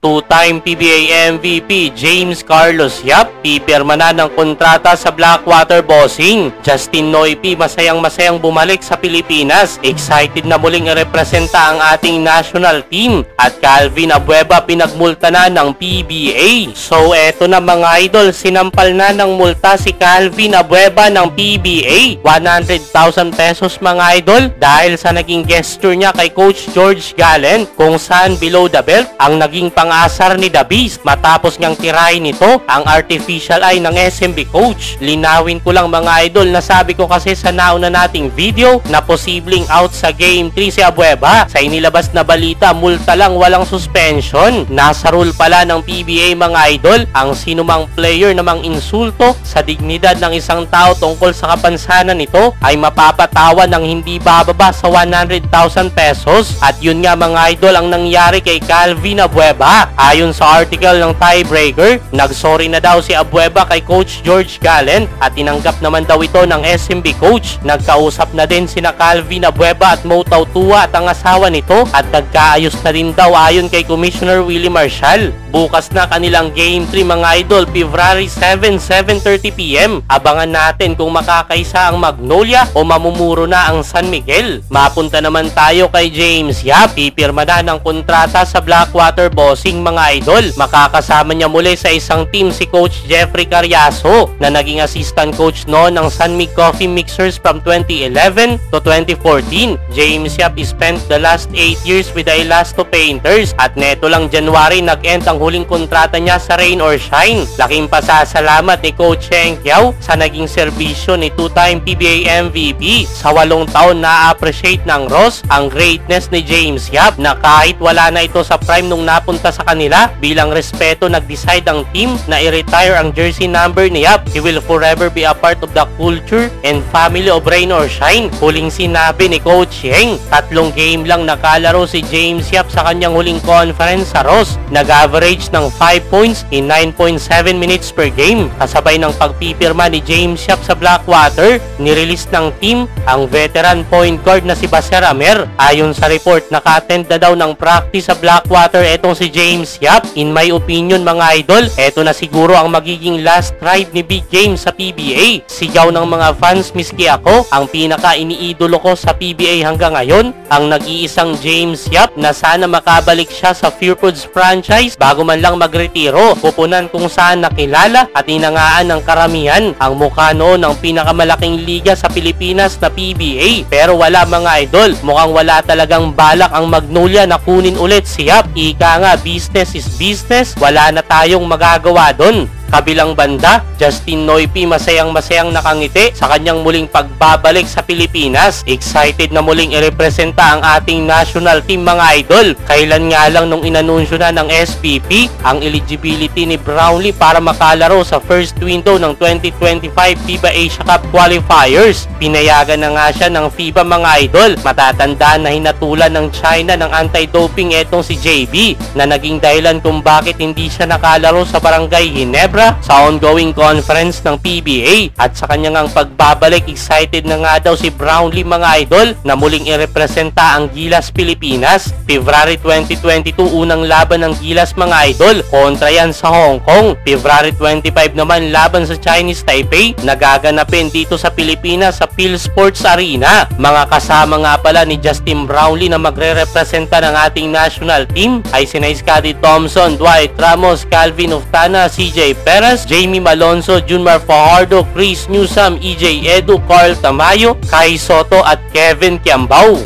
Two-time PBA MVP James Carlos Yap, pipirma na ng kontrata sa Blackwater Bossing. Justin Noypi masayang-masayang bumalik sa Pilipinas. Excited na muling representa ang ating national team. At Calvin Abueva pinagmulta na ng PBA. So eto na mga idol, sinampal na ng multa si Calvin Abueva ng PBA. 100,000 pesos mga idol dahil sa naging gesture niya kay Coach George Gallen kung saan below the belt ang naging asar ni The Beast matapos niyang tirahin nito ang artificial eye ng SMB coach. Linawin ko lang mga idol, nasabi ko kasi sa nauna nating video na posibleng out sa Game 3 si Abueva. Sa inilabas na balita, multa lang, walang suspension. Nasa rule pala ng PBA mga idol, ang sinumang player namang insulto sa dignidad ng isang tao tungkol sa kapansanan nito ay mapapatawan ng hindi bababa sa 100,000 pesos. At yun nga mga idol ang nangyari kay Calvin Abueva. Ayon sa article ng Tiebreaker, nagsorry na daw si Abueva kay Coach George Gallen at tinanggap naman daw ito ng SMB coach. Nagkausap na din sina Calvin Abueva at Mo Tautua at ang asawa nito at nagkaayos na din daw ayon kay Commissioner Willie Marshall. Bukas na kanilang Game 3 mga idol, February 7, 7:30pm. Abangan natin kung makakaisa ang Magnolia o mamumuro na ang San Miguel. Mapunta naman tayo kay James Yap. Pipirma na ng kontrata sa Blackwater Bossing mga idol. Makakasama niya muli sa isang team si Coach Jeffrey Carriazo na naging assistant coach noon ng San Mig Coffee Mixers from 2011 to 2014. James Yap spent the last 8 years with the Elasto Painters at neto lang January nag-end ang huling kontrata niya sa Rain or Shine. Laking pasasalamat ni Coach Cheng Kiao sa naging serbisyo ni two-time PBA MVP. Sa 8 taon na-appreciate ng Ross ang greatness ni James Yap na kahit wala na ito sa prime nung napunta sa kanila, bilang respeto nag-decide ang team na i-retire ang jersey number ni Yap. He will forever be a part of the culture and family of Rain or Shine. Huling sinabi ni Coach Yeng, 3 game lang nakalaro si James Yap sa kanyang huling conference sa Ross. Nag-average ng 5 points in 9.7 minutes per game. Kasabay ng pagpipirma ni James Yap sa Blackwater, nirelease ng team ang veteran point guard na si Baser Amer. Ayon sa report, naka-attend na daw ng practice sa Blackwater etong si James Yap. In my opinion mga idol, eto na siguro ang magiging last ride ni Big Game sa PBA. Sigaw ng mga fans, miski ako, ang pinaka-iniidolo ko sa PBA hanggang ngayon, ang nag-iisang James Yap na sana makabalik siya sa Fearfoods franchise bago man lang magretiro. Pupunan kung saan nakilala at inangaan ng karamihan ang mukha noon ng pinakamalaking liga sa Pilipinas na PBA. Pero wala mga idol, mukhang wala talagang balak ang Magnolia na kunin ulit si Yap. Ika nga, business is business, wala na tayong magagawa doon. Kabilang banda, Justin Noypi masayang-masayang nakangiti sa kanyang muling pagbabalik sa Pilipinas. Excited na muling irepresenta ang ating national team mga idol. Kailan nga lang nung inanunsyo na ng SPP ang eligibility ni Brownlee para makalaro sa first window ng 2025 FIBA Asia Cup Qualifiers. Pinayagan na nga siya ng FIBA mga idol. Matatandaan na hinatulan ng China ng anti-doping etong si JB na naging dahilan kung bakit hindi siya nakalaro sa Barangay Ginebra sa ongoing conference ng PBA. At sa kanyang pagbabalik, excited na nga daw si Brownlee mga idol na muling irepresenta ang Gilas Pilipinas. February 2022 unang laban ng Gilas mga idol, kontra yan sa Hong Kong. February 25 naman laban sa Chinese Taipei, nagaganapin dito sa Pilipinas sa Phil Sports Arena. Mga kasama nga pala ni Justin Brownlee na magre-representa ng ating national team ay sina Scottie Thompson, Dwight Ramos, Calvin Uftana, CJ Perez, Jamie Malonzo, Junmar Fajardo, Chris Newsome, EJ Edu, Carl Tamayo, Kai Soto at Kevin Kiambao.